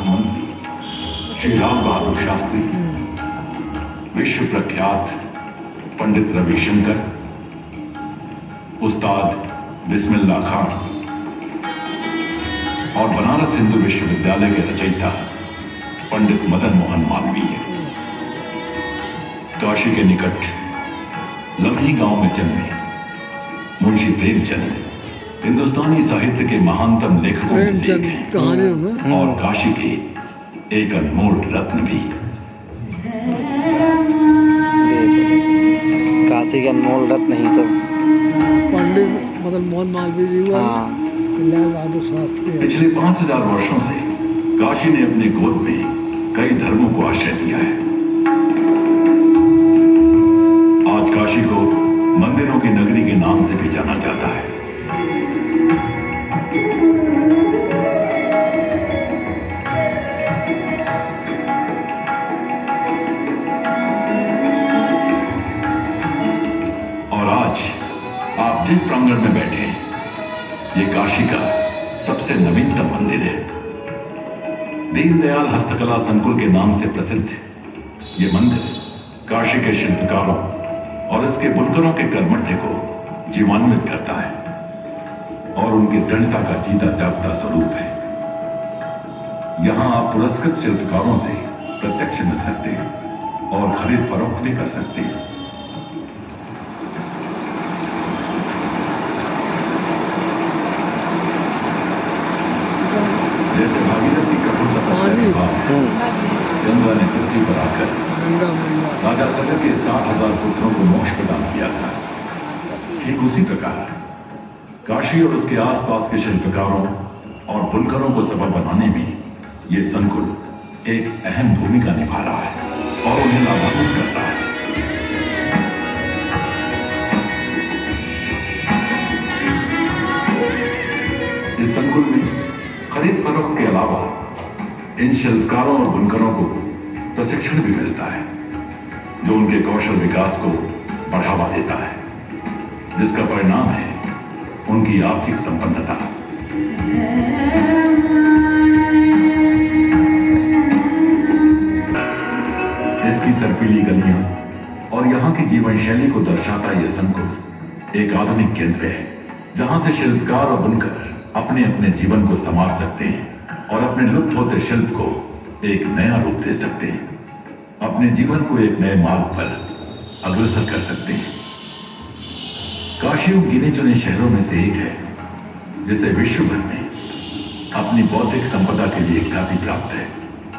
प्रधानमंत्री श्री लाल बहादुर शास्त्री, विश्व प्रख्यात पंडित रविशंकर, उस्ताद बिस्मिल्लाह खान और बनारस हिंदू विश्वविद्यालय के रचयिता पंडित मदन मोहन मालवीय। काशी के निकट लम्ही गांव में जन्मे मुंशी प्रेमचंद हिंदुस्तानी साहित्य के महानतम लेखकों में से एक हैं और काशी के एक अनमोल रत्न भी। काशी के अनमोल रत्न ही सब पंडित मदन मोहन मालवीय जी लाल बहादुर शास्त्री। पिछले 5000 वर्षों से काशी ने अपने गोद में कई धर्मों को आश्रय दिया है। आज काशी को मंदिरों की नगरी के नाम से भी जाना जाता है। और आज आप जिस प्रांगण में बैठे हैं, ये काशी का सबसे नवीनतम मंदिर है। दीनदयाल हस्तकला संकुल के नाम से प्रसिद्ध ये मंदिर काशी के शिल्पकारों और इसके बुनकरों के कर्मठ्य को जीवान्वित करता है और उनकी दृढ़ता का जीता जागता स्वरूप है। यहां आप पुरस्कृत शिल्पकारों से प्रत्यक्ष मिल सकते हैं और खरीद फरोख्त भी कर सकते हैं। जैसे भागीरथी का तपस्या के बाद गंगा ने पृथ्वी पर आकर राजा सगर के 60,000 पुत्रों को मोक्ष प्रदान किया था, ठीक उसी प्रकार काशी और उसके आसपास के शिल्पकारों और बुनकरों को सफल बनाने में ये संकुल एक अहम भूमिका निभा रहा है और उन्हें लाभान्वित कर रहा है। इस संकुल में खरीद फरोख्त के अलावा इन शिल्पकारों और बुनकरों को प्रशिक्षण भी मिलता है, जो उनके कौशल विकास को बढ़ावा देता है, जिसका परिणाम है उनकी आर्थिक संपन्नता। इसकी सर्पीली गलियां और यहां की जीवन शैली को दर्शाता यह संकुल एक आधुनिक केंद्र है, जहां से शिल्पकार और बुनकर अपने अपने जीवन को संवार सकते हैं और अपने लुप्त होते शिल्प को एक नया रूप दे सकते हैं, अपने जीवन को एक नए मार्ग पर अग्रसर कर सकते हैं। काशी उन गिने चुने शहरों में से एक है जिसे विश्व भर में अपनी बौद्धिक संपदा के लिए ख्याति प्राप्त है।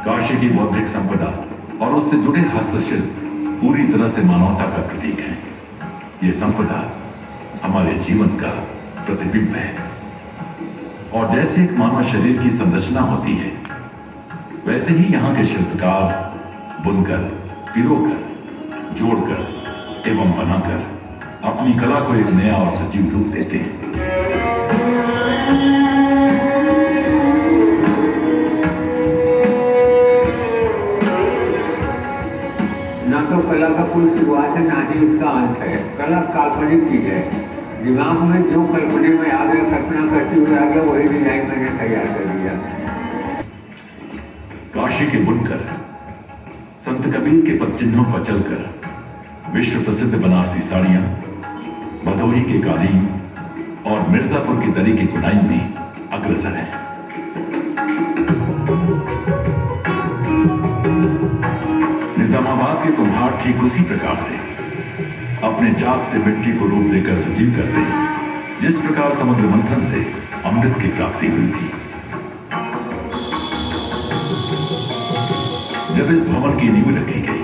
काशी की बौद्धिक संपदा और उससे जुड़े हस्तशिल्प पूरी तरह से मानवता का प्रतीक है। ये संपदा हमारे जीवन का प्रतिबिंब है और जैसे एक मानव शरीर की संरचना होती है, वैसे ही यहाँ के शिल्पकार बुनकर, पिरोकर, जोड़कर एवं बनाकर अपनी कला को एक नया और सजीव रूप देते हैं। ना तो कला का कोई शुरुआत है, ना ही उसका अंत है। कला काल्पनिक चीज है। दिमाग में जो कल्पने में आ गया, कल्पना करते हुए आ गया, वही डिजाइन मैंने तैयार कर दिया। काशी के बुनकर संत कबीर के पदचिन्हों पर चलकर विश्व प्रसिद्ध बनारसी साड़ियां, भदोही के कालीन और मिर्जापुर की दरी की बुनाई में अग्रसर हैं। निजामाबाद के कुम्हार ठीक उसी प्रकार से अपने चाक से मिट्टी को रूप देकर सजीव करते हैं, जिस प्रकार समुद्र मंथन से अमृत की प्राप्ति हुई थी। जब इस भवन की नींव रखी गई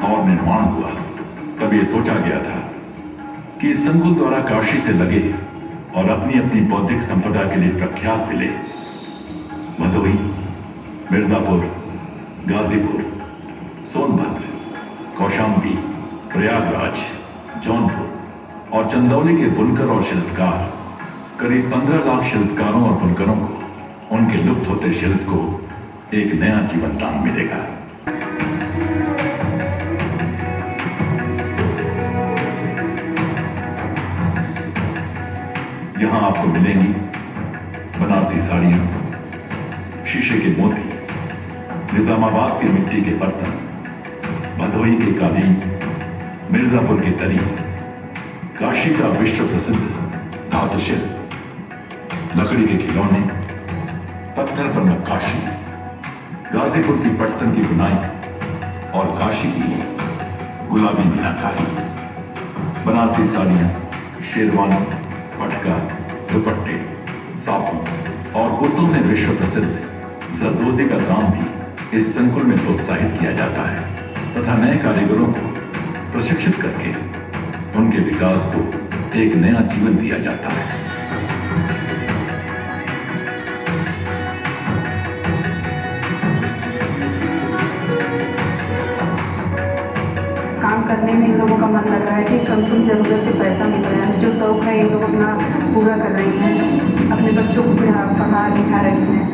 और निर्माण हुआ, तब यह सोचा गया था कि इस संकुल द्वारा काशी से लगे और अपनी अपनी बौद्धिक संपदा के लिए प्रख्यात जिले भदोही, मिर्जापुर, गाजीपुर, सोनभद्र, कौशाम्बी, प्रयागराज, जौनपुर और चंदौली के बुनकर और शिल्पकार करीब 15 लाख शिल्पकारों और बुनकरों को उनके लुप्त होते शिल्प को एक नया जीवन दान मिलेगा। यहां आपको मिलेंगी बनारसी साड़ियां, शीशे के मोती, निजामाबाद की मिट्टी के बर्तन, भदोही के कालीन, मिर्जापुर की दरी, काशी का विश्व प्रसिद्ध धातु शिल्प, लकड़ी के खिलौने, पत्थर पर नक्काशी, गाजीपुर की पटसन की बुनाई और काशी की गुलाबी मीनाकारी, बनारसी साड़ियां, शेरवानी, पटका, दुपट्टे, साफी और कुर्तों में विश्व प्रसिद्ध जरदोजी का काम भी इस संकुल में प्रोत्साहित किया जाता है तथा नए कारीगरों को प्रशिक्षित करके उनके विकास को एक नया जीवन दिया जाता है। काम करने में इन लोगों का मन लग रहा है कि कम से कम जरूरत पे पैसा मिल रहा है। जो शौक है ये लोग अपना पूरा कर रही हैं, अपने बच्चों को पढ़ा लिखा रही हैं।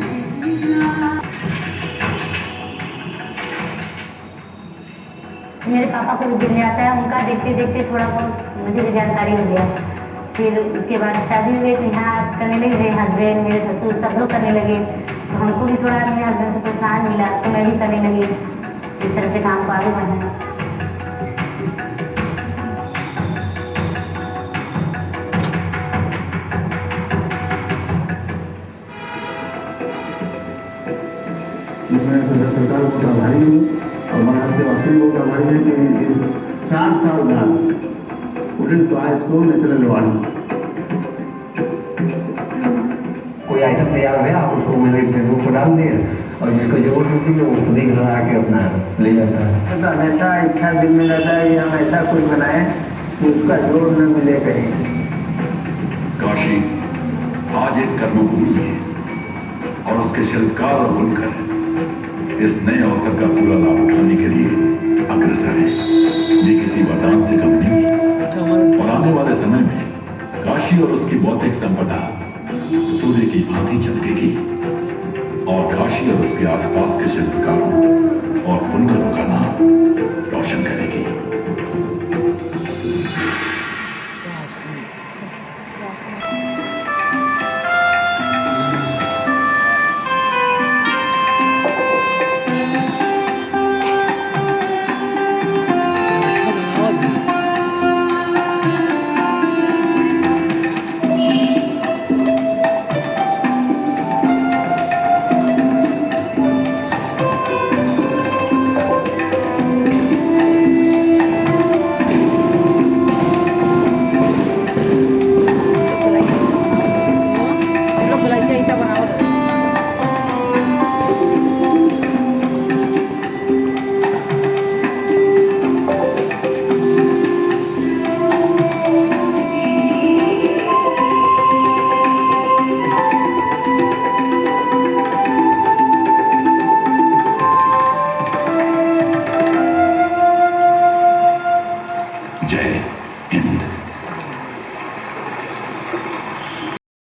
मेरे पापा को भी गिरने आता है, उनका देखते देखते थोड़ा बहुत मुझे भी जानकारी हो गया। फिर उसके बाद शादी हुई तो यहाँ करने लगे, मेरे हस्बैंड, मेरे ससुर सब लोग करने लगे, तो हमको भी थोड़ा मेरे हस्बैंड से प्रोत्साहन मिला तो मैं भी करने लगी। इस तरह से काम को आगे बढ़ाया। मैं सरकार को आभारी हूँ और महाराष्ट्र के वासी को आभारी है कि इस 60 साल बाद वुडन टॉयज को नेशनल अवार्ड। कोई आइटम तैयार हो आप उसको मेरे फेसबुक पर डाल दिए और जिसको जरूरत होती है वो खुद ही घर आके अपना ले जाता है। तो हमेशा इच्छा दिल में रहता है कि हम ऐसा कोई बनाए कि उसका जोर न मिले कहीं। काशी आज एक कर्मभूमि है और उसके शिल्पकार और बुनकर इस नए अवसर का पूरा लाभ उठाने के लिए अग्रसर है। ये किसी वरदान से कम नहीं है और आने वाले समय में काशी और उसकी बौद्धिक संपदा सूर्य की भांति चमकेगी और काशी और उसके आसपास के शिल्पकारों और बुनकरों का नाम रोशन करेगी।